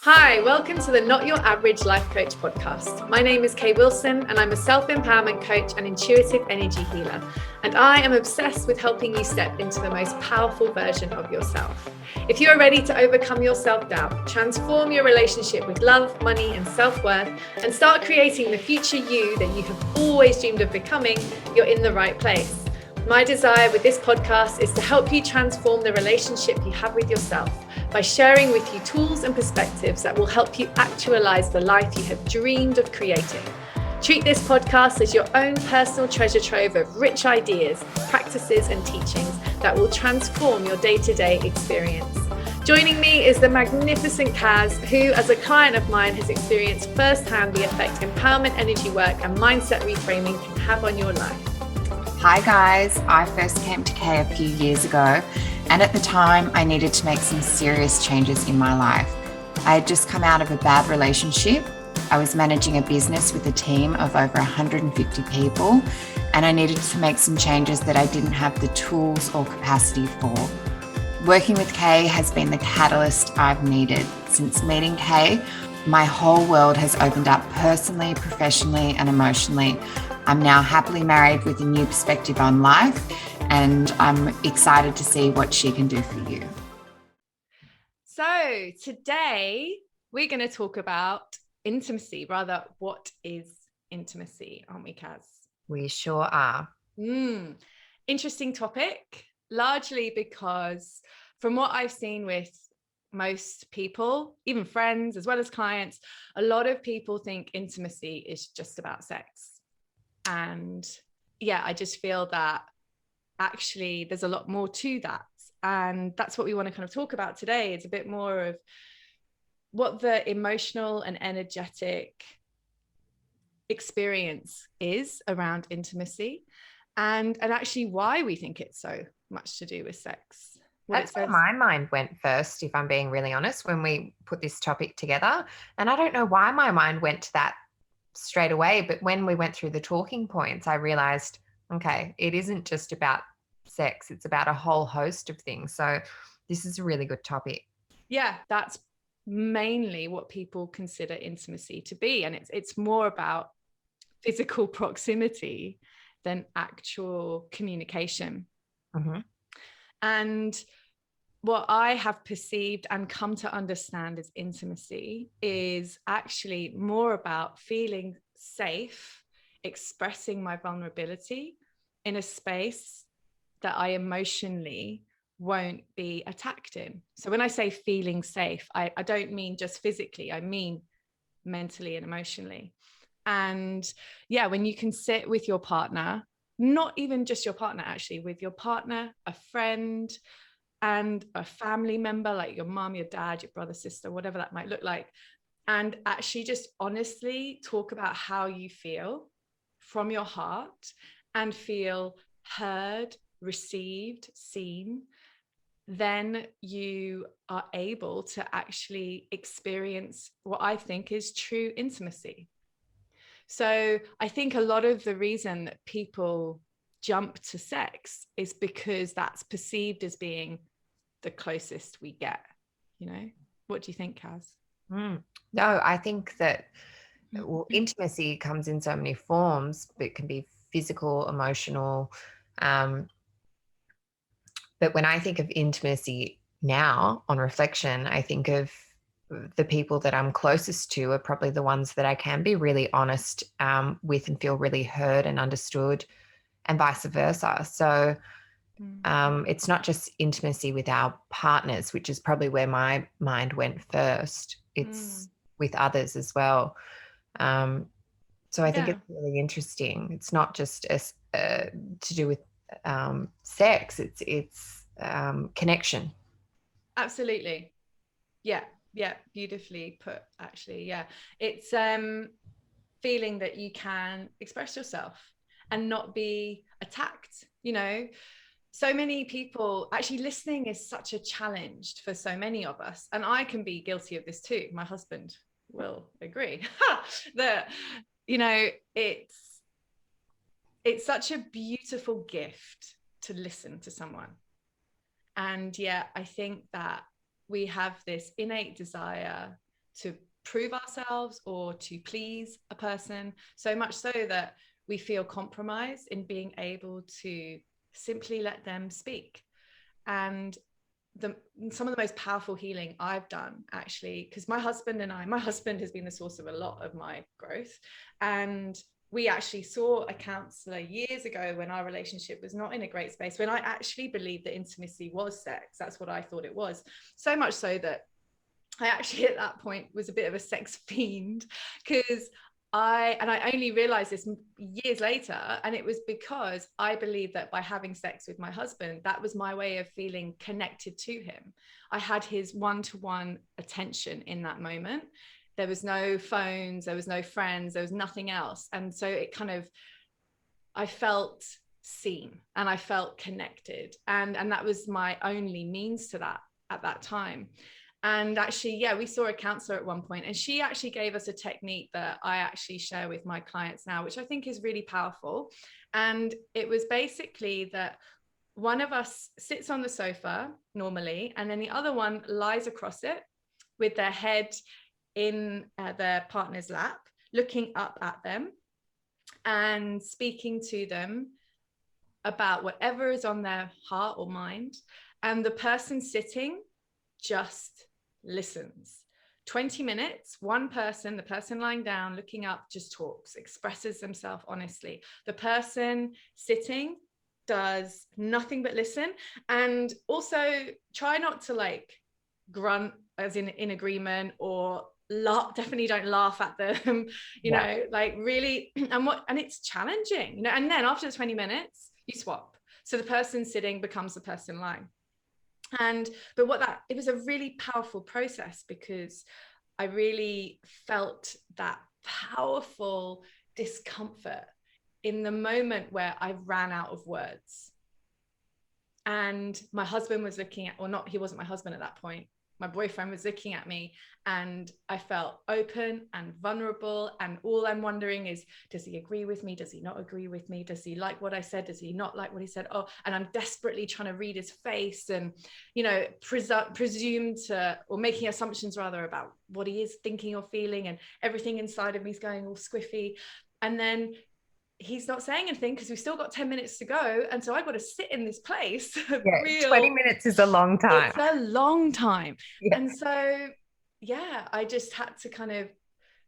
Hi, welcome to the Not Your Average Life Coach podcast. My name is Kay Wilson and I'm a self-empowerment coach and intuitive energy healer. And I am obsessed with helping you step into the most powerful version of yourself. If you are ready to overcome your self-doubt, transform your relationship with love, money, and self-worth, and start creating the future you that you have always dreamed of becoming, you're in the right place. My desire with this podcast is to help you transform the relationship you have with yourself by sharing with you tools and perspectives that will help you actualize the life you have dreamed of creating. Treat this podcast as your own personal treasure trove of rich ideas, practices, and teachings that will transform your day-to-day experience. Joining me is the magnificent Caz, who, as a client of mine, has experienced firsthand the effect empowerment energy work and mindset reframing can have on your life. Hi guys, I first came to Kay a few years ago, and at the time I needed to make some serious changes in my life. I had just come out of a bad relationship. I was managing a business with a team of over 150 people, and I needed to make some changes that I didn't have the tools or capacity for. Working with Kay has been the catalyst I've needed. Since meeting Kay, my whole world has opened up personally, professionally, and emotionally. I'm now happily married with a new perspective on life, and I'm excited to see what she can do for you. So today we're going to talk about intimacy, rather, what is intimacy, aren't we, Kaz? We sure are. Interesting topic, largely because from what I've seen with most people, even friends as well as clients, a lot of people think intimacy is just about sex. And yeah, I just feel that actually there's a lot more to that. And that's what we want to kind of talk about today. It's a bit more of what the emotional and energetic experience is around intimacy and actually why we think it's so much to do with sex. That's where my mind went first, if I'm being really honest, when we put this topic together. And I don't know why my mind went to that straight away, but when we went through the talking points, I realized, okay, it isn't just about sex, it's about a whole host of things. So this is a really good topic. Yeah, that's mainly what people consider intimacy to be, and it's more about physical proximity than actual communication. And what I have perceived and come to understand as intimacy is actually more about feeling safe, expressing my vulnerability in a space that I emotionally won't be attacked in. So when I say feeling safe, I don't mean just physically, I mean mentally and emotionally. And yeah, when you can sit with your partner, not even just your partner, actually, with your partner, a friend, and a family member like your mom, your dad, your brother, sister, whatever that might look like, and actually just honestly talk about how you feel from your heart and feel heard, received, seen, then you are able to actually experience what I think is true intimacy. So I think a lot of the reason that people jump to sex is because that's perceived as being the closest we get. What do you think, Kaz? No, I think that intimacy comes in so many forms, but it can be physical, emotional. But when I think of intimacy now, on reflection, I think of the people that I'm closest to are probably the ones that I can be really honest with and feel really heard and understood, and vice versa. So it's not just intimacy with our partners, which is probably where my mind went first. It's with others as well. So I think it's really interesting. It's not just to do with sex. It's connection. Absolutely. Yeah. Beautifully put, actually. Yeah. It's feeling that you can express yourself and not be attacked. So many people, actually listening is such a challenge for so many of us. And I can be guilty of this too. My husband will agree that, it's such a beautiful gift to listen to someone. And yeah, I think that we have this innate desire to prove ourselves or to please a person, so much so that we feel compromised in being able to simply let them speak. And some of the most powerful healing I've done, actually, because my husband has been the source of a lot of my growth. And we actually saw a counselor years ago when our relationship was not in a great space, when I actually believed that intimacy was sex. That's what I thought it was. So much so that I actually at that point was a bit of a sex fiend, because I only realized this years later, and it was because I believed that by having sex with my husband, that was my way of feeling connected to him. I had his one-to-one attention in that moment. There was no phones, there was no friends, there was nothing else. And so it kind of, I felt seen and I felt connected. And that was my only means to that at that time. And actually, yeah, we saw a counselor at one point, and she actually gave us a technique that I actually share with my clients now, which I think is really powerful. And it was basically that one of us sits on the sofa normally, and then the other one lies across it with their head in their partner's lap, looking up at them and speaking to them about whatever is on their heart or mind. And the person sitting just listens. 20 minutes, one person, the person lying down, looking up, just talks, expresses themselves honestly. The person sitting does nothing but listen, and also try not to like grunt as in agreement, or laugh. Definitely don't laugh at them, you know, like really. And it's challenging, you know. And then after the 20 minutes, you swap. So the person sitting becomes the person lying. But it was a really powerful process, because I really felt that powerful discomfort in the moment where I ran out of words. And my husband was looking at, or not, he wasn't my husband at that point. My boyfriend was looking at me, and I felt open and vulnerable. And all I'm wondering is, does he agree with me? Does he not agree with me? Does he like what I said? Does he not like what he said? Oh, and I'm desperately trying to read his face and, you know, presume to, or making assumptions rather, about what he is thinking or feeling. And everything inside of me is going all squiffy. And then he's not saying anything because we've still got 10 minutes to go. And so I've got to sit in this place. 20 minutes is a long time. It's a long time. Yeah. And so, yeah, I just had to kind of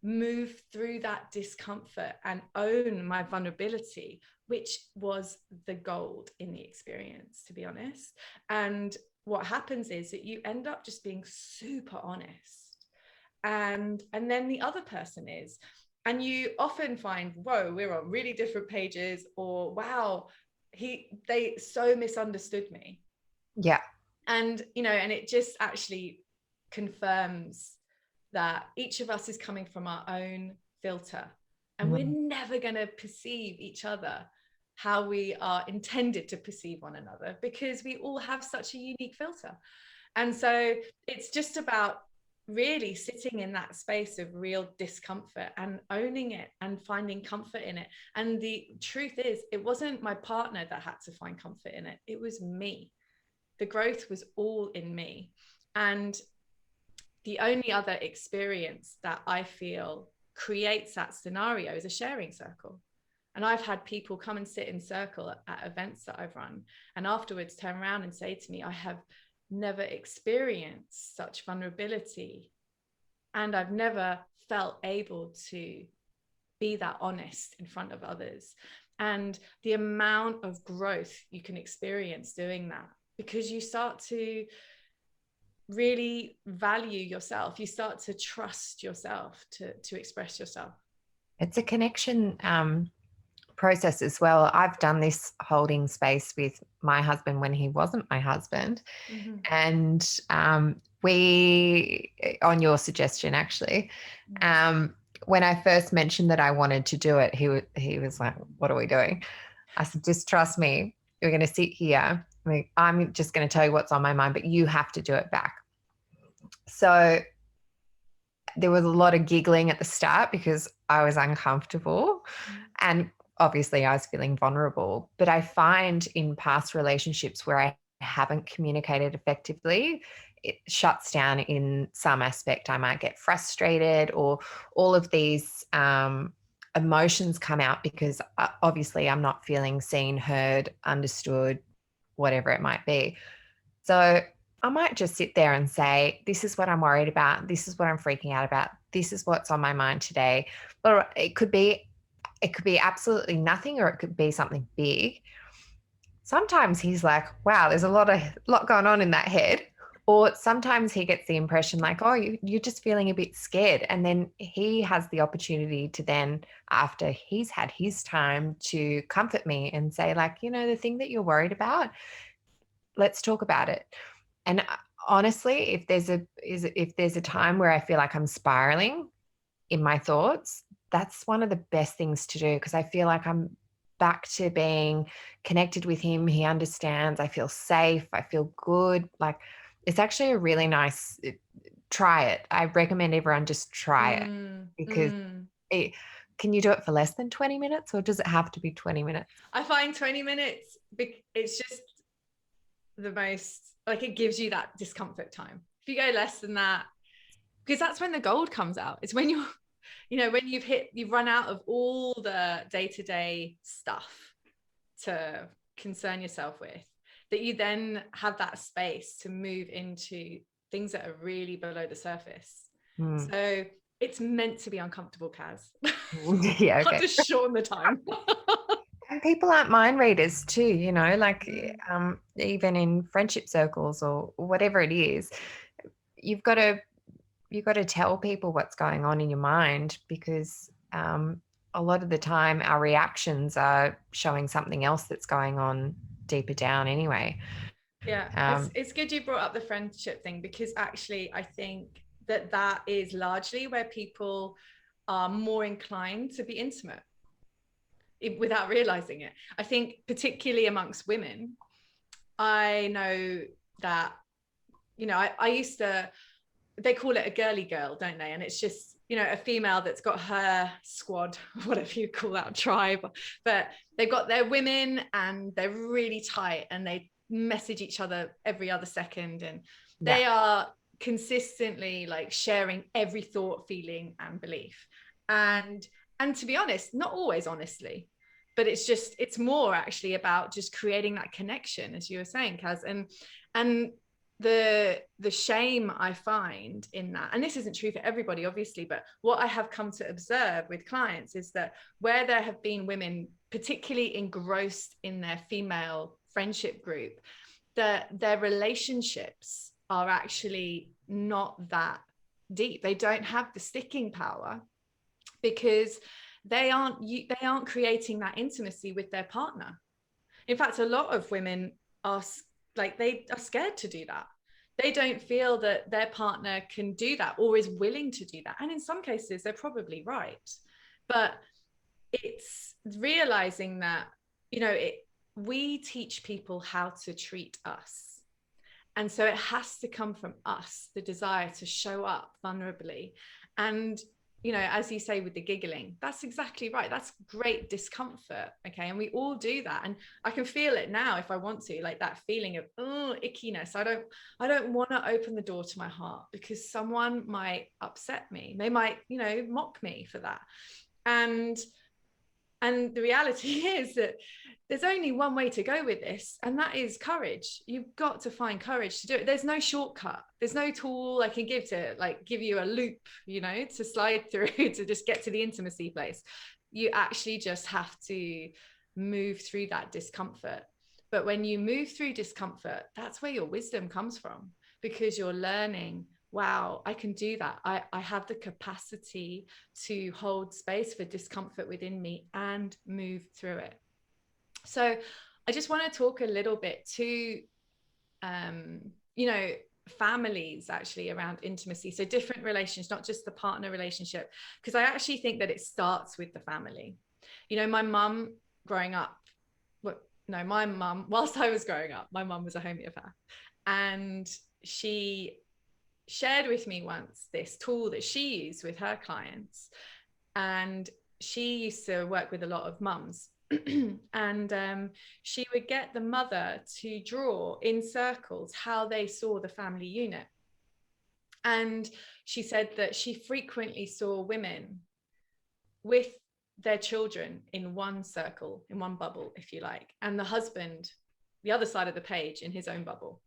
move through that discomfort and own my vulnerability, which was the gold in the experience, to be honest. And what happens is that you end up just being super honest. And then the other person is. And you often find, whoa, we're on really different pages, or wow, they so misunderstood me. Yeah. And, you know, and it just actually confirms that each of us is coming from our own filter, and we're never going to perceive each other how we are intended to perceive one another, because we all have such a unique filter. And so it's just about really sitting in that space of real discomfort and owning it and finding comfort in it. And the truth is, it wasn't my partner that had to find comfort in it. It was me. The growth was all in me. And the only other experience that I feel creates that scenario is a sharing circle. And I've had people come and sit in circle at events that I've run, and afterwards turn around and say to me, I have never experienced such vulnerability, and I've never felt able to be that honest in front of others. And the amount of growth you can experience doing that, because you start to really value yourself, you start to trust yourself to express yourself. It's a connection process as well. I've done this holding space with my husband when he wasn't my husband. And we, on your suggestion actually, when I first mentioned that I wanted to do it, he was like, what are we doing? I said, just trust me. You're going to sit here. I'm just going to tell you what's on my mind, but you have to do it back. So there was a lot of giggling at the start because I was uncomfortable, and obviously I was feeling vulnerable. But I find in past relationships where I haven't communicated effectively, it shuts down in some aspect. I might get frustrated, or all of these emotions come out because obviously I'm not feeling seen, heard, understood, whatever it might be. So I might just sit there and say, this is what I'm worried about. This is what I'm freaking out about. This is what's on my mind today. But it could be absolutely nothing, or it could be something big. Sometimes he's like, wow, there's a lot going on in that head. Or sometimes he gets the impression like, oh, you're just feeling a bit scared. And then he has the opportunity to then, after he's had his time, to comfort me and say, like, the thing that you're worried about, let's talk about it. And honestly, if there's a time where I feel like I'm spiraling in my thoughts, that's one of the best things to do, because I feel like I'm back to being connected with him. He understands. I feel safe. I feel good. Like, it's actually a really nice, try it. I recommend everyone just try it, because can you do it for less than 20 minutes, or does it have to be 20 minutes? I find 20 minutes, it's just the most, like, it gives you that discomfort time. If you go less than that, because that's when the gold comes out. It's when you're, when you've run out of all the day-to-day stuff to concern yourself with, that you then have that space to move into things that are really below the surface. So it's meant to be uncomfortable, Kaz. Yeah, okay. Not to shorten the time. And people aren't mind readers too, like even in friendship circles or whatever it is, you've got to tell people what's going on in your mind, because a lot of the time our reactions are showing something else that's going on deeper down anyway. Yeah, it's good you brought up the friendship thing, because actually I think that is largely where people are more inclined to be intimate without realizing it. I think particularly amongst women, I know that, I used to, they call it a girly girl, don't they? And it's just, a female that's got her squad, whatever you call that, tribe, but they've got their women and they're really tight and they message each other every other second, and they are consistently like sharing every thought, feeling and belief. And to be honest, not always honestly, but it's more actually about just creating that connection, as you were saying, Kaz. And the shame I find in that, and this isn't true for everybody obviously, but what I have come to observe with clients is that where there have been women particularly engrossed in their female friendship group, that their relationships are actually not that deep. They don't have the sticking power, because they aren't creating that intimacy with their partner. In fact, a lot of women are like, they are scared to do that. They don't feel that their partner can do that or is willing to do that. And in some cases, they're probably right. But it's realizing that, we teach people how to treat us. And so it has to come from us, the desire to show up vulnerably. And as you say with the giggling, that's exactly right. That's great discomfort. Okay. And we all do that. And I can feel it now if I want to, like that feeling of ickiness. I don't want to open the door to my heart, because someone might upset me. They might, mock me for that. And the reality is that there's only one way to go with this, and that is courage. You've got to find courage to do it. There's no shortcut. There's no tool I can give you a loop, to slide through to just get to the intimacy place. You actually just have to move through that discomfort. But when you move through discomfort, that's where your wisdom comes from, because you're learning, wow, I can do that. I have the capacity to hold space for discomfort within me and move through it. So I just want to talk a little bit to, families actually around intimacy. So different relations, not just the partner relationship, because I actually think that it starts with the family. My mum growing up, my mum, whilst I was growing up, my mum was a homeopath, and she shared with me once this tool that she used with her clients. And she used to work with a lot of mums. And she would get the mother to draw in circles how they saw the family unit. And she said that she frequently saw women with their children in one circle, in one bubble, if you like, and the husband, the other side of the page, in his own bubble,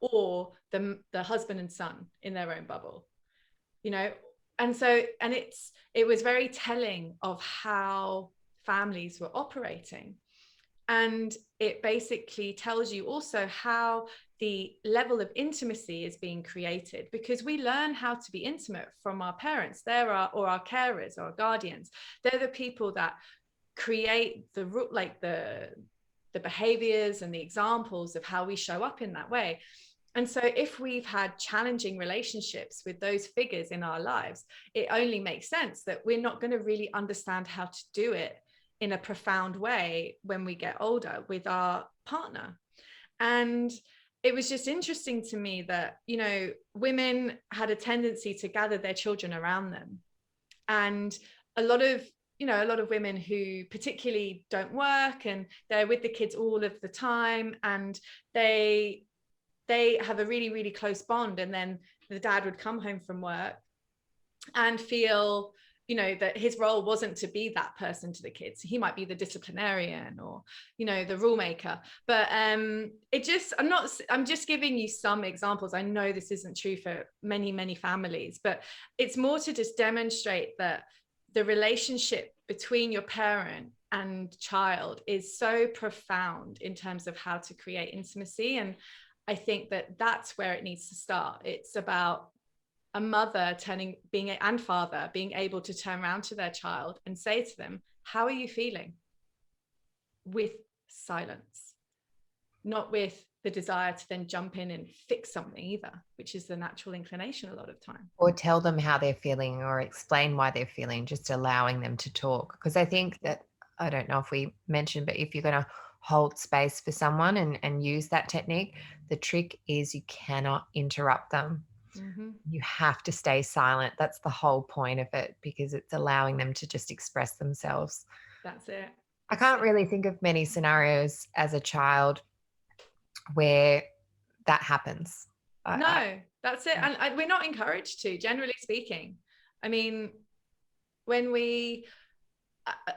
or the husband and son in their own bubble, you know. And so, and it was very telling of how families were operating. And it basically tells you also how the level of intimacy is being created, because we learn how to be intimate from our parents. Or our carers or our guardians. They're the people that create the behaviors and the examples of how we show up in that way. And so if we've had challenging relationships with those figures in our lives, it only makes sense that we're not going to really understand how to do it in a profound way when we get older with our partner. And it was just interesting to me that, you know, women had a tendency to gather their children around them. And a lot of women who particularly don't work and they're with the kids all of the time, and they have a really, really close bond. And then the dad would come home from work and feel, you know, that his role wasn't to be that person to the kids. He might be the disciplinarian or, you know, the rule maker. But I'm just giving you some examples. I know this isn't true for many, many families, but it's more to just demonstrate that the relationship between your parent and child is so profound in terms of how to create intimacy. And I think that that's where it needs to start. It's about a mother and father being able to turn around to their child and say to them, how are you feeling? With silence, not with the desire to then jump in and fix something either, which is the natural inclination a lot of time. Or tell them how they're feeling or explain why they're feeling, just allowing them to talk. Because I think that, I don't know if we mentioned, but if you're going to hold space for someone and use that technique, the trick is you cannot interrupt them. Mm-hmm. You have to stay silent. That's the whole point of it, because it's allowing them to just express themselves. That's it. I can't really think of many scenarios as a child where that happens. That's it. And we're not encouraged to, generally speaking. I mean,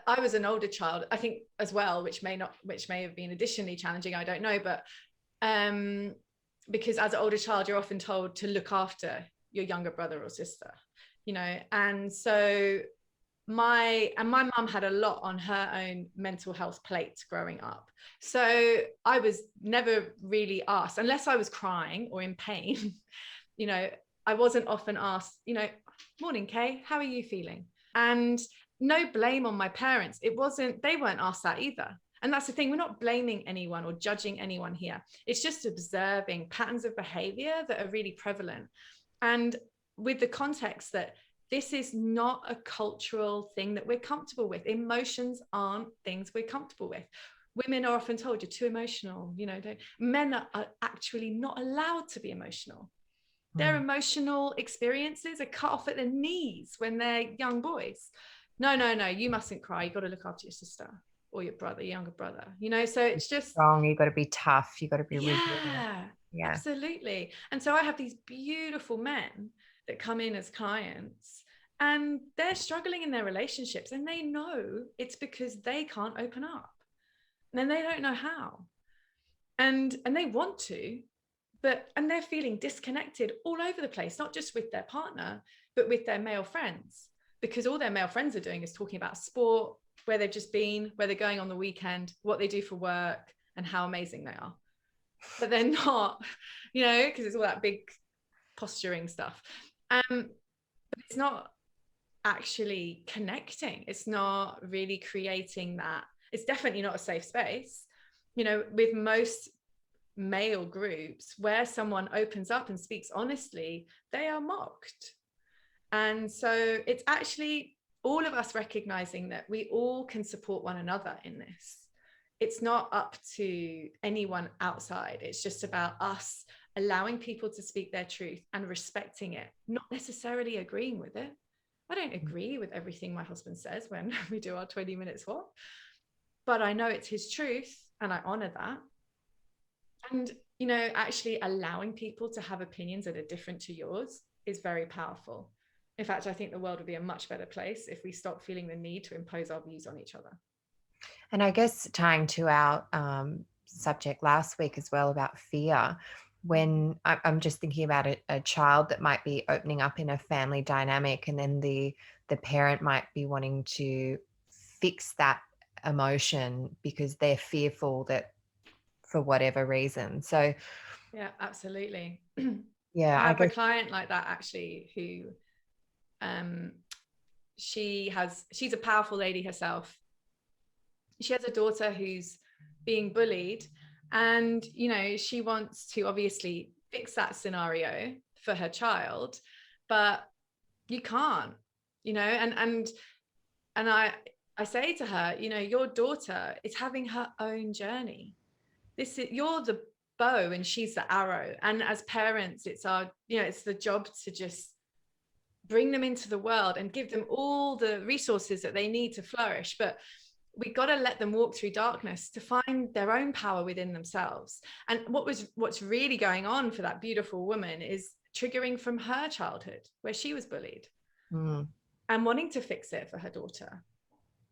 I was an older child, I think, as well, which may have been additionally challenging, I don't know. But because as an older child, you're often told to look after your younger brother or sister, you know. And so my mum had a lot on her own mental health plate growing up. So I was never really asked, unless I was crying or in pain, you know, I wasn't often asked, you know, morning, Kay, how are you feeling? And no blame on my parents. They weren't asked that either. And that's the thing, we're not blaming anyone or judging anyone here. It's just observing patterns of behavior that are really prevalent. And with the context that this is not a cultural thing that we're comfortable with. Emotions aren't things we're comfortable with. Women are often told, you're too emotional, you know. Men are actually not allowed to be emotional. Their emotional experiences are cut off at the knees when they're young boys. No, you mustn't cry. You've got to look after your sister or your brother, your younger brother, you know. So it's just strong. You've got to be tough. You've got to be rigid. Yeah, absolutely. And so I have these beautiful men that come in as clients, and they're struggling in their relationships, and they know it's because they can't open up, and they don't know how, and they want to, and they're feeling disconnected all over the place, not just with their partner, but with their male friends, because all their male friends are doing is talking about sport, where they've just been, where they're going on the weekend, what they do for work, and how amazing they are. But they're not, you know, because it's all that big posturing stuff. But it's not actually connecting. It's not really creating that. It's definitely not a safe space. You know, with most male groups, where someone opens up and speaks honestly, they are mocked. And so it's actually all of us recognizing that we all can support one another in this. It's not up to anyone outside. It's just about us allowing people to speak their truth and respecting it, not necessarily agreeing with it. I don't agree with everything my husband says when we do our 20-minute swap, but I know it's his truth and I honor that. And, you know, actually allowing people to have opinions that are different to yours is very powerful. In fact, I think the world would be a much better place if we stop feeling the need to impose our views on each other. And I guess tying to our subject last week as well about fear, when I'm just thinking about a child that might be opening up in a family dynamic, and then the parent might be wanting to fix that emotion because they're fearful that for whatever reason. So Yeah, absolutely. yeah, I I have a guess. client like that actually who she's a powerful lady herself. She has a daughter who's being bullied, and she wants to obviously fix that scenario for her child, but you can't, and I say to her, your daughter is having her own journey. You're the bow and she's the arrow, and as parents it's it's the job to just bring them into the world and give them all the resources that they need to flourish. But we got to let them walk through darkness to find their own power within themselves. And what's really going on for that beautiful woman is triggering from her childhood where she was bullied, and wanting to fix it for her daughter,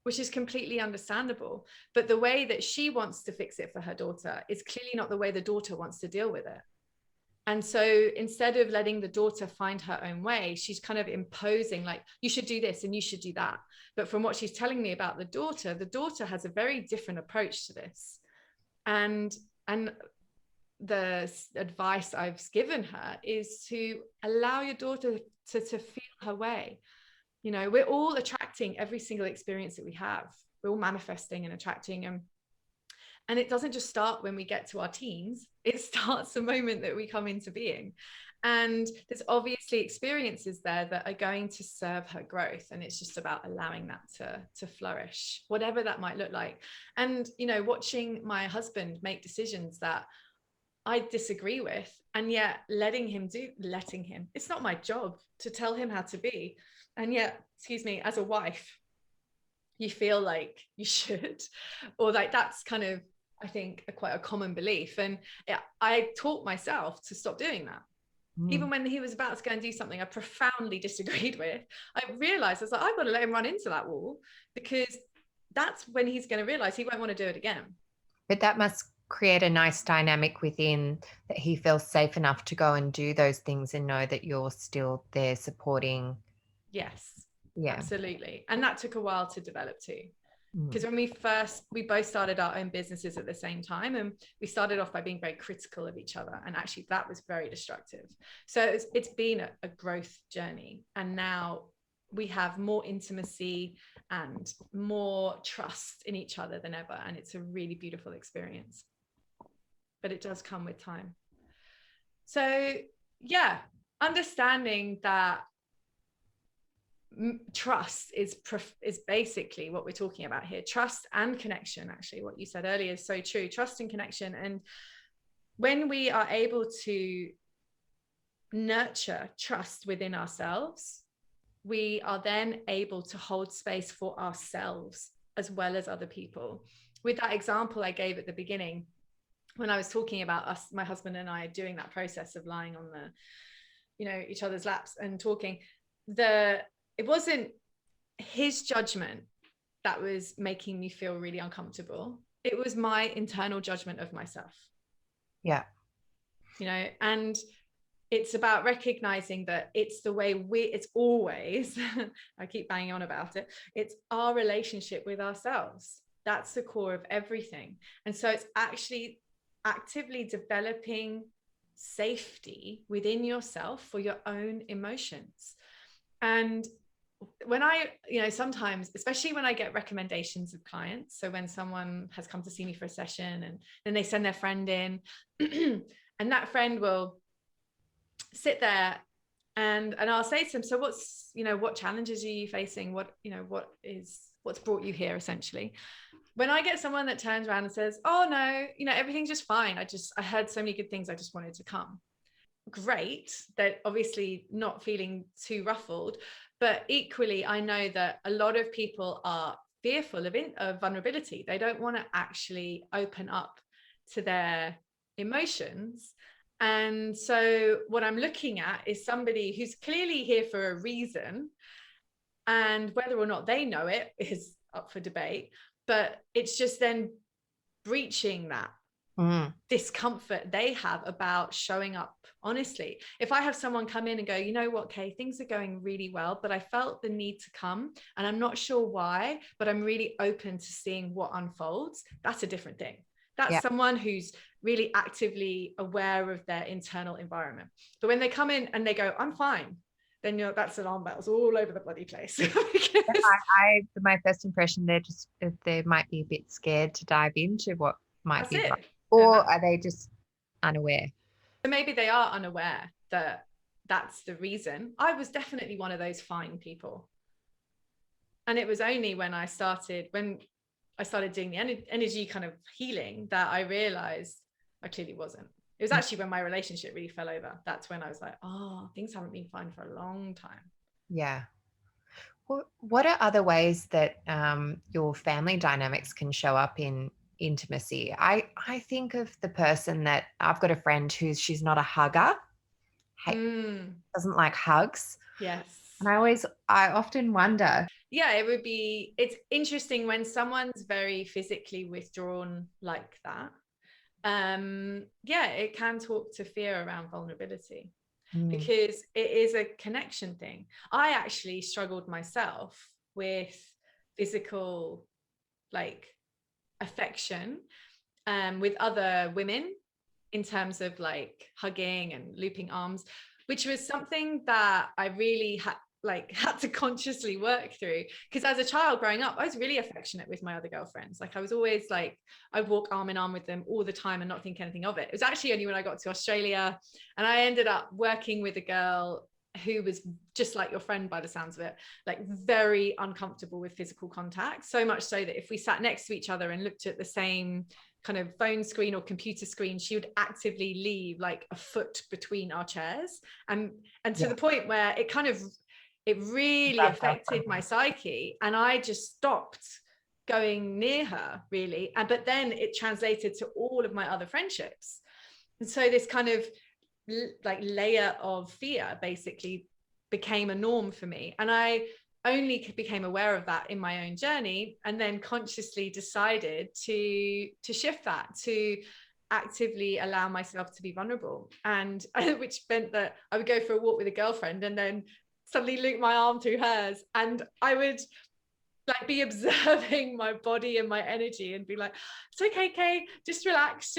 which is completely understandable. But the way that she wants to fix it for her daughter is clearly not the way the daughter wants to deal with it. And so instead of letting the daughter find her own way, she's kind of imposing, like, you should do this and you should do that. But from what she's telling me about the daughter has a very different approach to this. And the advice I've given her is to allow your daughter to feel her way. We're all attracting every single experience that we have. We're all manifesting and attracting. And it doesn't just start when we get to our teens. It starts the moment that we come into being. And there's obviously experiences there that are going to serve her growth. And it's just about allowing that to flourish, whatever that might look like. And, watching my husband make decisions that I disagree with, and yet letting him, it's not my job to tell him how to be. And yet, as a wife, you feel like you should, or like that's kind of, I think, quite a common belief. And I taught myself to stop doing that. Even when he was about to go and do something I profoundly disagreed with, I realized, I was like, I've got to let him run into that wall, because that's when he's going to realize he won't want to do it again. But that must create a nice dynamic within, that he feels safe enough to go and do those things and know that you're still there supporting. Yes, yeah, absolutely. And that took a while to develop too. Because when we both started our own businesses at the same time, and we started off by being very critical of each other, and actually that was very destructive. So it's been a growth journey, and now we have more intimacy and more trust in each other than ever, and it's a really beautiful experience, but it does come with time. So yeah, understanding that trust is basically what we're talking about here. Trust and connection. Actually, what you said earlier is so true. Trust and connection. And when we are able to nurture trust within ourselves, we are then able to hold space for ourselves as well as other people. With that example I gave at the beginning, when I was talking about us, my husband and I, doing that process of lying on each other's laps and talking, it wasn't his judgment that was making me feel really uncomfortable. It was my internal judgment of myself. Yeah. And it's about recognizing that it's the way it's always, I keep banging on about it, it's our relationship with ourselves. That's the core of everything. And so it's actually actively developing safety within yourself for your own emotions. And when sometimes, especially when I get recommendations of clients, so when someone has come to see me for a session and then they send their friend in and that friend will sit there and I'll say to them, so what challenges are you facing? What's brought you here, essentially? When I get someone that turns around and says, oh no, everything's just fine. I heard so many good things. I just wanted to come. Great. They're obviously not feeling too ruffled, but equally, I know that a lot of people are fearful of vulnerability. They don't want to actually open up to their emotions. And so what I'm looking at is somebody who's clearly here for a reason, and whether or not they know it is up for debate, but it's just then breaching that discomfort they have about showing up honestly. If I have someone come in and go, you know what, Kay, things are going really well, but I felt the need to come and I'm not sure why, but I'm really open to seeing what unfolds, that's a different thing. That's someone who's really actively aware of their internal environment. But when they come in and they go, I'm fine, then that's alarm bells all over the bloody place. My first impression, they might be a bit scared to dive into what might that's be it. right. Or are they just unaware? So maybe they are unaware that that's the reason. I was definitely one of those fine people. And it was only when I started doing the energy kind of healing that I realized I clearly wasn't. It was actually when my relationship really fell over. That's when I was like, oh, things haven't been fine for a long time. Yeah. What are other ways that your family dynamics can show up in intimacy? I think of the person that I've got a friend she's not a hugger, doesn't like hugs. Yes. And I often wonder. Yeah, it's interesting when someone's very physically withdrawn like that. It can talk to fear around vulnerability. Because it is a connection thing. I actually struggled myself with physical like affection with other women in terms of like hugging and looping arms, which was something that I really had to consciously work through, because as a child growing up I was really affectionate with my other girlfriends. Like I was always like, I'd walk arm in arm with them all the time and not think anything of it. It was actually only when I got to Australia and I ended up working with a girl who was just like your friend by the sounds of it, like very uncomfortable with physical contact, so much so that if we sat next to each other and looked at the same kind of phone screen or computer screen, she would actively leave like a foot between our chairs, and to the point where it really affected my psyche, and I just stopped going near her really. But then it translated to all of my other friendships, and so this kind of like layer of fear basically became a norm for me, and I only became aware of that in my own journey, and then consciously decided to shift that, to actively allow myself to be vulnerable, and which meant that I would go for a walk with a girlfriend and then suddenly loop my arm through hers, and I would like be observing my body and my energy and be like, it's okay, Kay, just relax,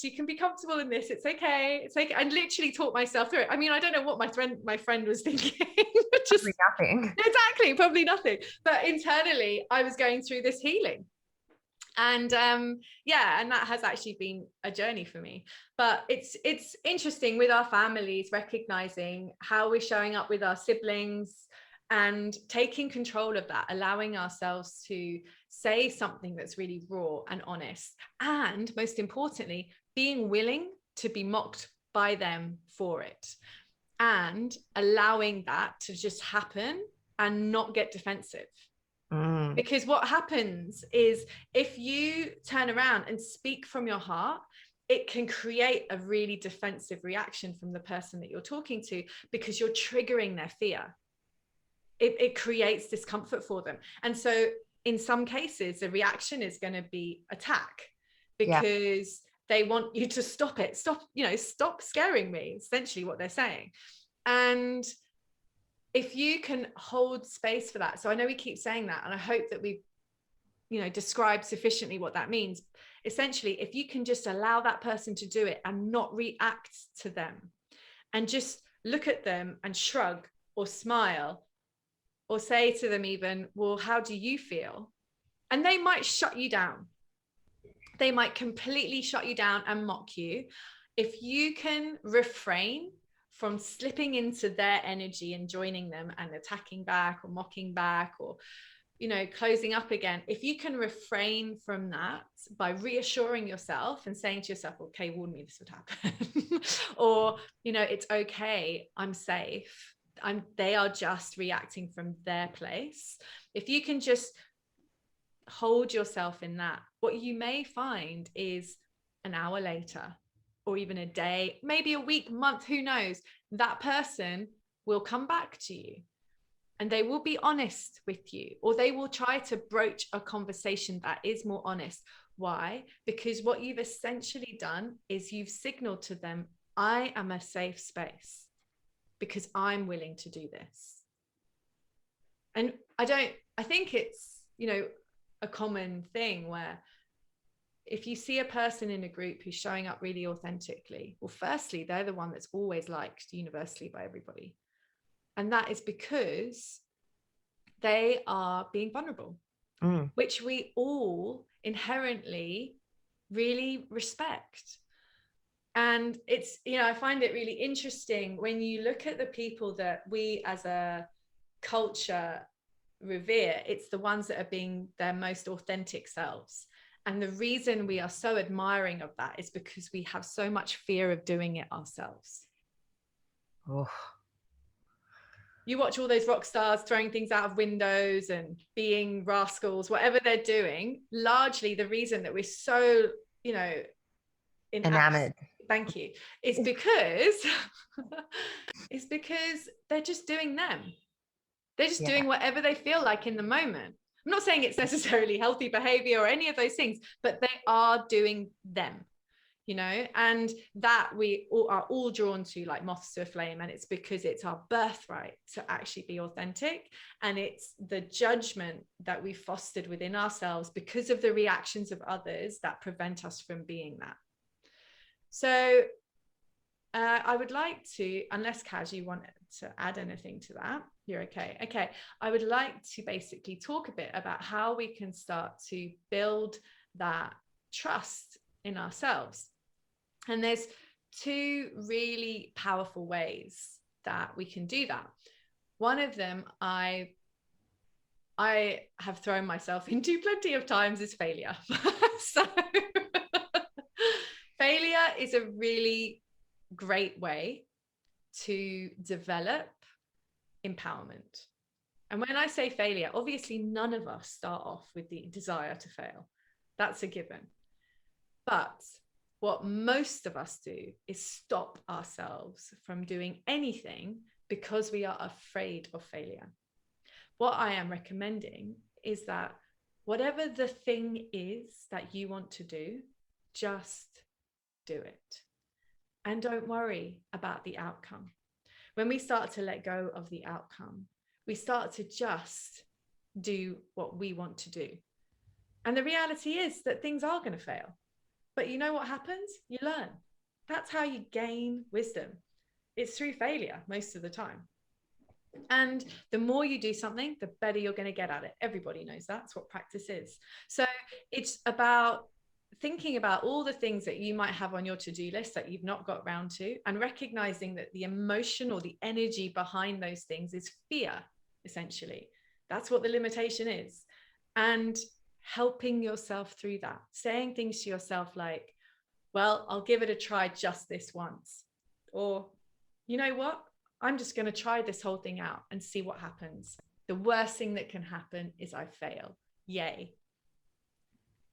you can be comfortable in this, it's okay, and literally talk myself through it. I mean, I don't know what my friend was thinking. Just nothing. Exactly, probably nothing, but internally I was going through this healing. And and that has actually been a journey for me. But it's interesting with our families, recognizing how we're showing up with our siblings and taking control of that, allowing ourselves to say something that's really raw and honest, and most importantly, being willing to be mocked by them for it, and allowing that to just happen and not get defensive. Because what happens is if you turn around and speak from your heart, it can create a really defensive reaction from the person that you're talking to, because you're triggering their fear. It creates discomfort for them. And so in some cases, the reaction is going to be attack, because they want you to stop scaring me, essentially what they're saying. And if you can hold space for that, so I know we keep saying that, and I hope that we've described sufficiently what that means. Essentially, if you can just allow that person to do it and not react to them, and just look at them and shrug or smile, or say to them even, well, how do you feel? And they might shut you down. They might completely shut you down and mock you. If you can refrain from slipping into their energy and joining them and attacking back or mocking back or closing up again, if you can refrain from that by reassuring yourself and saying to yourself, okay, warn me this would happen, or it's okay, I'm safe, they are just reacting from their place. If you can just hold yourself in that, what you may find is an hour later, or even a day, maybe a week, month, who knows, that person will come back to you and they will be honest with you, or they will try to broach a conversation that is more honest. Why? Because what you've essentially done is you've signaled to them, I am a safe space because I'm willing to do this. And I think it's, a common thing where if you see a person in a group who's showing up really authentically, well, firstly, they're the one that's always liked universally by everybody. And that is because they are being vulnerable, which we all inherently really respect. And it's, I find it really interesting when you look at the people that we as a culture revere, it's the ones that are being their most authentic selves. And the reason we are so admiring of that is because we have so much fear of doing it ourselves. Oh. You watch all those rock stars throwing things out of windows and being rascals, whatever they're doing, largely the reason that we're so, Enamored. Thank you. It's because they're just doing them. They're just doing whatever they feel like in the moment. I'm not saying it's necessarily healthy behavior or any of those things, but they are doing them, and that we are all drawn to like moths to a flame. And it's because it's our birthright to actually be authentic. And it's the judgment that we fostered within ourselves because of the reactions of others that prevent us from being that. So I would like to, unless Kaz, you want to add anything to that, you're okay. Okay. I would like to basically talk a bit about how we can start to build that trust in ourselves. And there's two really powerful ways that we can do that. One of them I have thrown myself into plenty of times is failure. So failure is a really great way to develop empowerment. And when I say failure, obviously none of us start off with the desire to fail. That's a given. But what most of us do is stop ourselves from doing anything because we are afraid of failure. What I am recommending is that whatever the thing is that you want to do, just do it. And don't worry about the outcome. When we start to let go of the outcome, we start to just do what we want to do. And the reality is that things are going to fail. But you know what happens? You learn. That's how you gain wisdom. It's through failure most of the time. And the more you do something, the better you're going to get at it. Everybody knows that's what practice is. So it's about thinking about all the things that you might have on your to-do list that you've not got round to, and recognizing that the emotion or the energy behind those things is fear, essentially. That's what the limitation is. And helping yourself through that, saying things to yourself like, well, I'll give it a try just this once. Or, you know what? I'm just going to try this whole thing out and see what happens. The worst thing that can happen is I fail. Yay.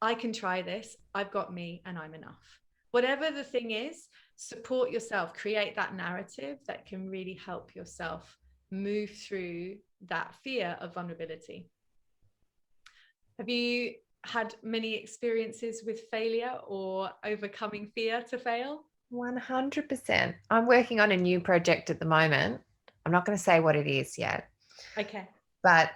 I can try this. I've got me and I'm enough. Whatever the thing is, support yourself, create that narrative that can really help yourself move through that fear of vulnerability. Have you had many experiences with failure or overcoming fear to fail? 100%. I'm working on a new project at the moment. I'm not going to say what it is yet. Okay. But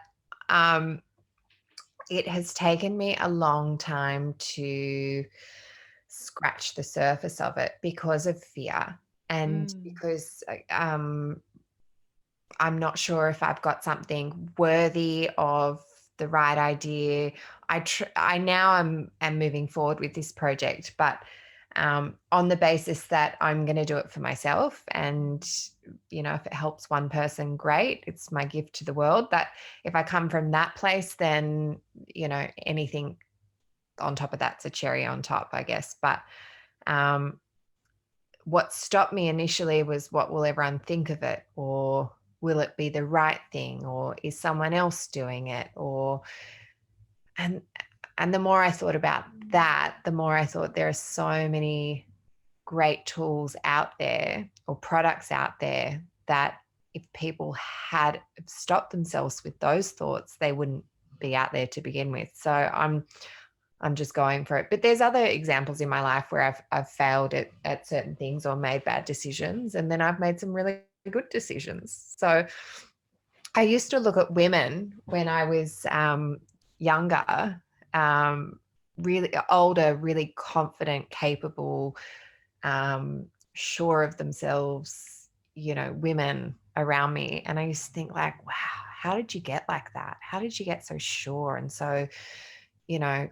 it has taken me a long time to scratch the surface of it because of fear, and because I'm not sure if I've got something worthy of the right idea. I now am moving forward with this project, but on the basis that I'm going to do it for myself, and if it helps one person, great, it's my gift to the world. That if I come from that place, then anything on top of that's a cherry on top, I guess. But what stopped me initially was, what will everyone think of it, or will it be the right thing, or is someone else doing it, and the more I thought about that, the more I thought there are so many great tools out there or products out there that if people had stopped themselves with those thoughts, they wouldn't be out there to begin with. So I'm just going for it. But there's other examples in my life where I've failed at certain things or made bad decisions, and then I've made some really good decisions. So I used to look at women when I was younger, really older, really confident, capable, sure of themselves, women around me. And I used to think like, wow, how did you get like that? How did you get so sure and so,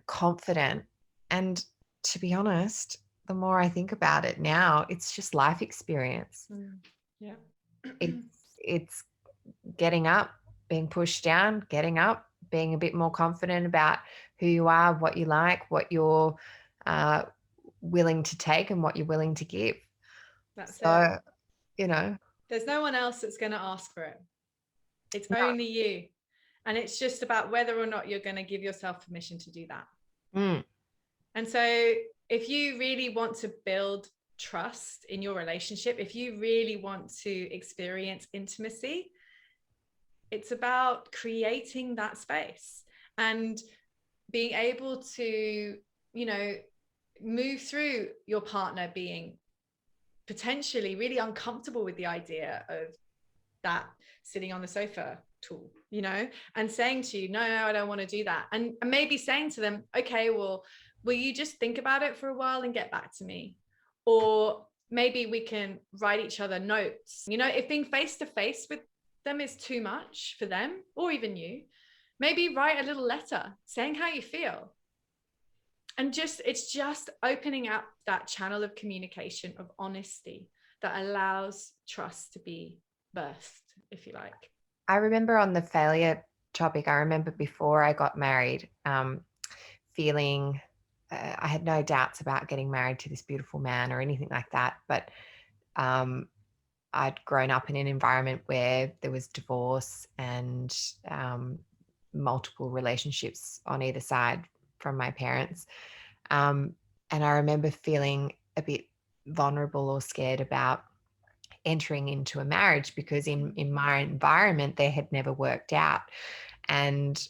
confident? And to be honest, the more I think about it now, it's just life experience. Yeah. It's getting up, being pushed down, getting up, being a bit more confident about who you are, what you like, what you're willing to take and what you're willing to give. That's So, it. There's no one else that's going to ask for it. It's only you. And it's just about whether or not you're going to give yourself permission to do that. And so if you really want to build trust in your relationship, if you really want to experience intimacy, it's about creating that space and being able to, move through your partner being potentially really uncomfortable with the idea of that sitting on the sofa tool, and saying to you, no, I don't want to do that. And maybe saying to them, okay, well, will you just think about it for a while and get back to me? Or maybe we can write each other notes. If being face to face with them is too much for them or even you, maybe write a little letter saying how you feel. And it's just opening up that channel of communication, of honesty, that allows trust to be birthed, if you like. I remember on the failure topic, I remember before I got married, feeling I had no doubts about getting married to this beautiful man or anything like that. But I'd grown up in an environment where there was divorce and multiple relationships on either side from my parents. And I remember feeling a bit vulnerable or scared about entering into a marriage because in my environment, they had never worked out. And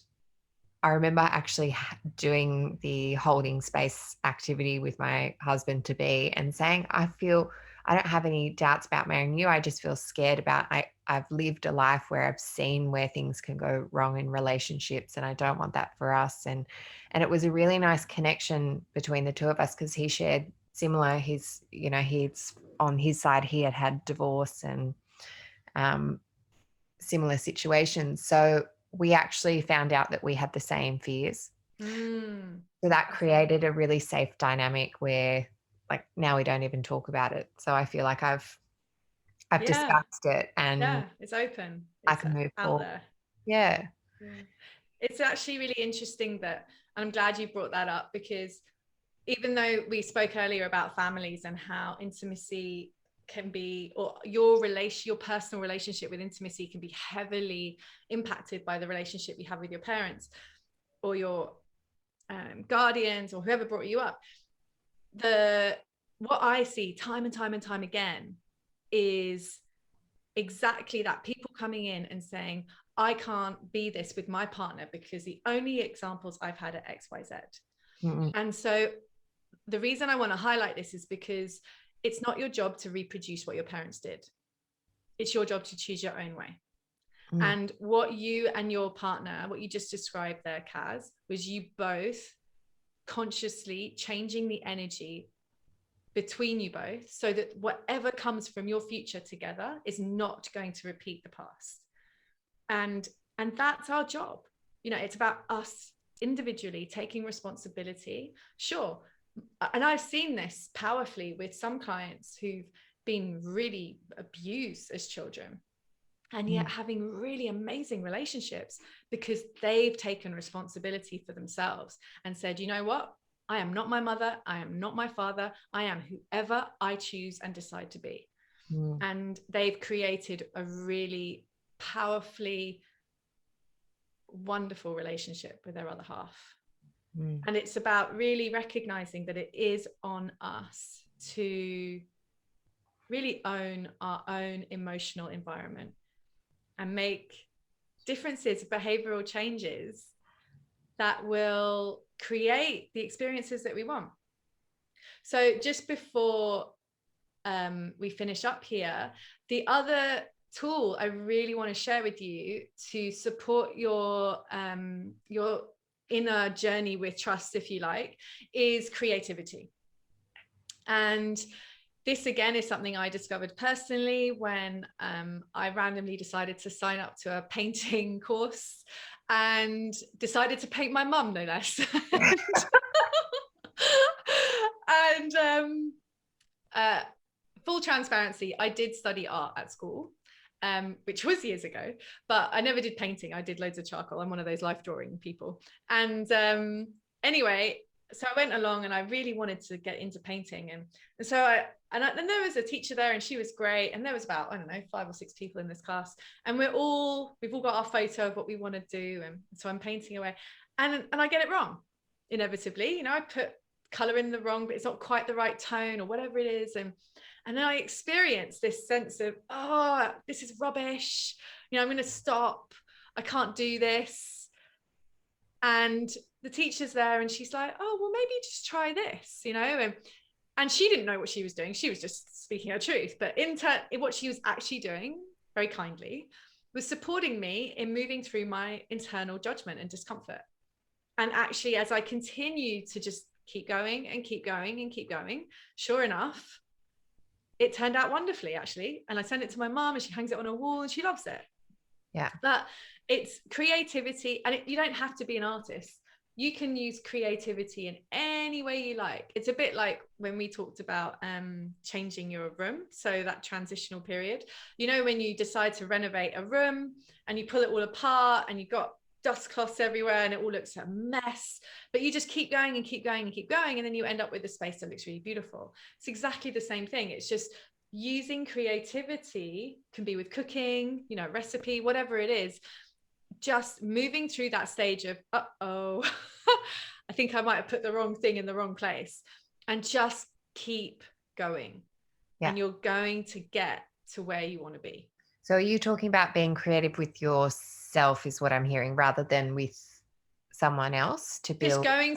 I remember actually doing the holding space activity with my husband to be and saying, I don't have any doubts about marrying you. I just feel scared about, I've lived a life where I've seen where things can go wrong in relationships and I don't want that for us. And it was a really nice connection between the two of us because he shared similar, he's on his side, he had divorce and similar situations. So we actually found out that we had the same fears. So that created a really safe dynamic where like now we don't even talk about it. So I feel like I've discussed it and it's open. I can move out forward. there. Yeah. It's actually really interesting that, and I'm glad you brought that up, because even though we spoke earlier about families and how intimacy can be, or your personal relationship with intimacy can be heavily impacted by the relationship you have with your parents or your guardians or whoever brought you up. What I see time and time again is exactly that: people coming in and saying, I can't be this with my partner because the only examples I've had are XYZ. And so the reason I want to highlight this is because it's not your job to reproduce what your parents did. It's your job to choose your own way. And what you and your partner, what you just described there, Kaz, was you both consciously changing the energy between you both so that whatever comes from your future together is not going to repeat the past. And that's our job. It's about us individually taking responsibility. Sure. And I've seen this powerfully with some clients who've been really abused as children and yet having really amazing relationships because they've taken responsibility for themselves and said, you know what? I am not my mother. I am not my father. I am whoever I choose and decide to be. And they've created a really powerfully wonderful relationship with their other half. And it's about really recognizing that it is on us to really own our own emotional environment and make differences, behavioral changes that will create the experiences that we want. So just before we finish up here, the other tool I really want to share with you to support your inner journey with trust, if you like, is creativity. And this again is something I discovered personally when I randomly decided to sign up to a painting course and decided to paint my mum, no less. And full transparency, I did study art at school, which was years ago, but I never did painting. I did loads of charcoal. I'm one of those life drawing people. And anyway, so I went along and I really wanted to get into painting. And so there was a teacher there and she was great. And there was about, I don't know, 5 or 6 people in this class. And we've all got our photo of what we want to do. And so I'm painting away and I get it wrong, inevitably. You know, I put color in the wrong, but it's not quite the right tone or whatever it is. And then I experienced this sense of, oh, this is rubbish. You know, I'm going to stop. I can't do this. And the teacher's there and she's like, oh, well, maybe just try this, you know? And she didn't know what she was doing. She was just speaking her truth. But what she was actually doing, very kindly, was supporting me in moving through my internal judgment and discomfort. And actually, as I continued to just keep going and keep going and keep going, sure enough, it turned out wonderfully, actually. And I sent it to my mom and she hangs it on her wall and she loves it. Yeah. But it's creativity, and you don't have to be an artist. You can use creativity in any way you like. It's a bit like when we talked about changing your room. So that transitional period, you know, when you decide to renovate a room and you pull it all apart and you've got dust cloths everywhere and it all looks a mess, but you just keep going and keep going and keep going, and then you end up with a space that looks really beautiful. It's exactly the same thing. It's just using creativity, can be with cooking, you know, recipe, whatever it is, just moving through that stage of, I think I might have put the wrong thing in the wrong place, and just keep going. Yeah. And you're going to get to where you want to be. So are you talking about being creative with yourself is what I'm hearing, rather than with someone else to build? Just going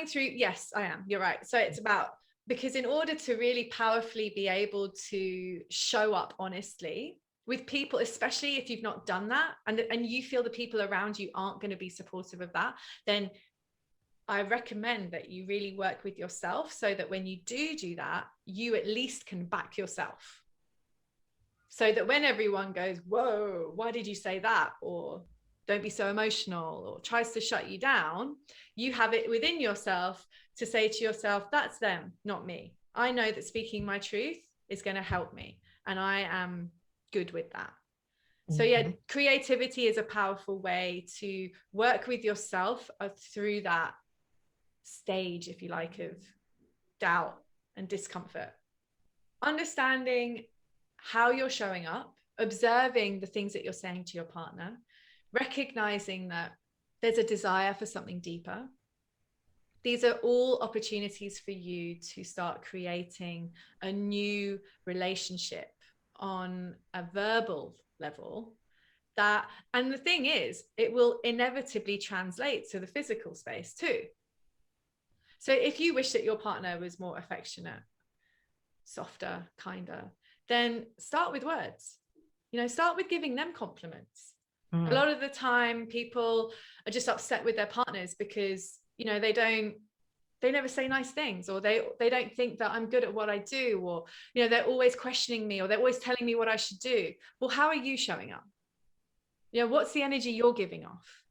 through, yes, I am. You're right. So it's about, because in order to really powerfully be able to show up honestly with people, especially if you've not done that, and you feel the people around you aren't going to be supportive of that, then I recommend that you really work with yourself so that when you do that, you at least can back yourself. So that when everyone goes, whoa, why did you say that? Or don't be so emotional, or tries to shut you down, you have it within yourself to say to yourself, that's them, not me. I know that speaking my truth is going to help me, and I am good with that. So yeah, creativity is a powerful way to work with yourself through that stage, if you like, of doubt and discomfort. Understanding how you're showing up, observing the things that you're saying to your partner, recognizing that there's a desire for something deeper. These are all opportunities for you to start creating a new relationship on a verbal level. And the thing is, it will inevitably translate to the physical space too. So if you wish that your partner was more affectionate, softer, kinder, then start with words. You know, start with giving them compliments. A lot of the time people are just upset with their partners because, you know, they never say nice things, or they don't think that I'm good at what I do, or, you know, they're always questioning me, or they're always telling me what I should do. Well, how are you showing up? You know, what's the energy you're giving off?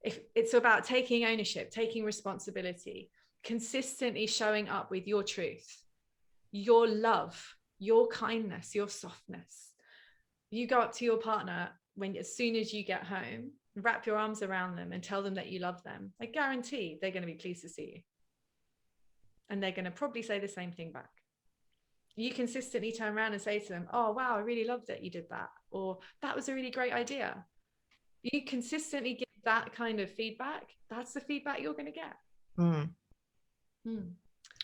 If it's about taking ownership, taking responsibility, consistently showing up with your truth, your love, your kindness, your softness. You go up to your partner as soon as you get home, wrap your arms around them and tell them that you love them. I guarantee they're going to be pleased to see you. And they're going to probably say the same thing back. You consistently turn around and say to them, oh, wow, I really loved that you did that. Or that was a really great idea. You consistently give that kind of feedback. That's the feedback you're going to get.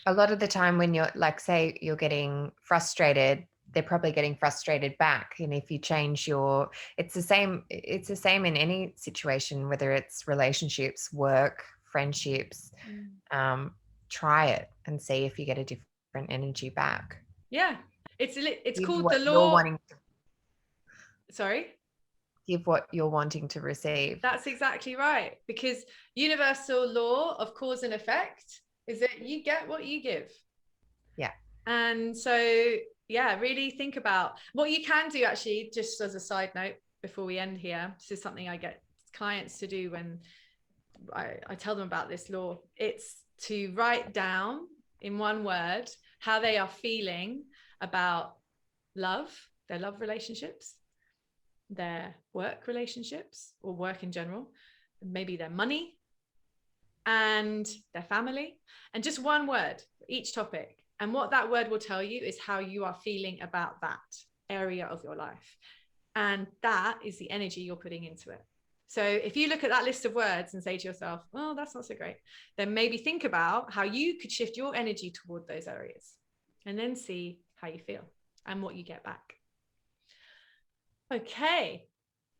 A lot of the time when you're like, say you're getting frustrated, they're probably getting frustrated back. And if you change it's the same in any situation, whether it's relationships, work, friendships. Try it and see if you get a different energy back. Yeah, it's Give called the what you're law. wanting to Sorry. give what you're wanting to receive. That's exactly right. Because universal law of cause and effect is that you get what you give. Yeah. And so, yeah, really think about what you can do. Actually, just as a side note before we end here, this is something I get clients to do when I tell them about this law. It's to write down in one word how they are feeling about love, their love relationships, their work relationships or work in general, maybe their money and their family, and just one word for each topic. And what that word will tell you is how you are feeling about that area of your life. And that is the energy you're putting into it. So if you look at that list of words and say to yourself, well, that's not so great, then maybe think about how you could shift your energy toward those areas and then see how you feel and what you get back. Okay,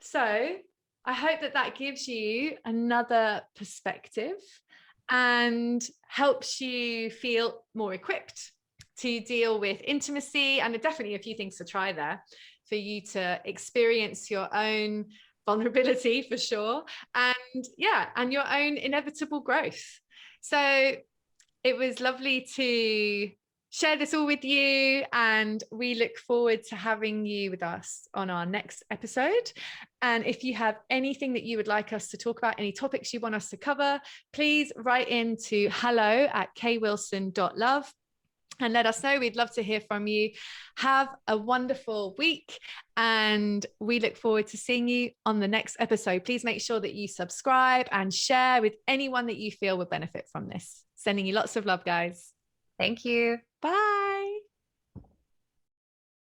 so I hope that gives you another perspective and helps you feel more equipped to deal with intimacy, and definitely a few things to try there for you to experience your own vulnerability for sure, and your own inevitable growth. So it was lovely to share this all with you, and we look forward to having you with us on our next episode. And if you have anything that you would like us to talk about, any topics you want us to cover, please write into hello@kaywilson.love and let us know. We'd love to hear from you. Have a wonderful week, and we look forward to seeing you on the next episode. Please make sure that you subscribe and share with anyone that you feel would benefit from this. Sending you lots of love, guys. Thank you. Bye.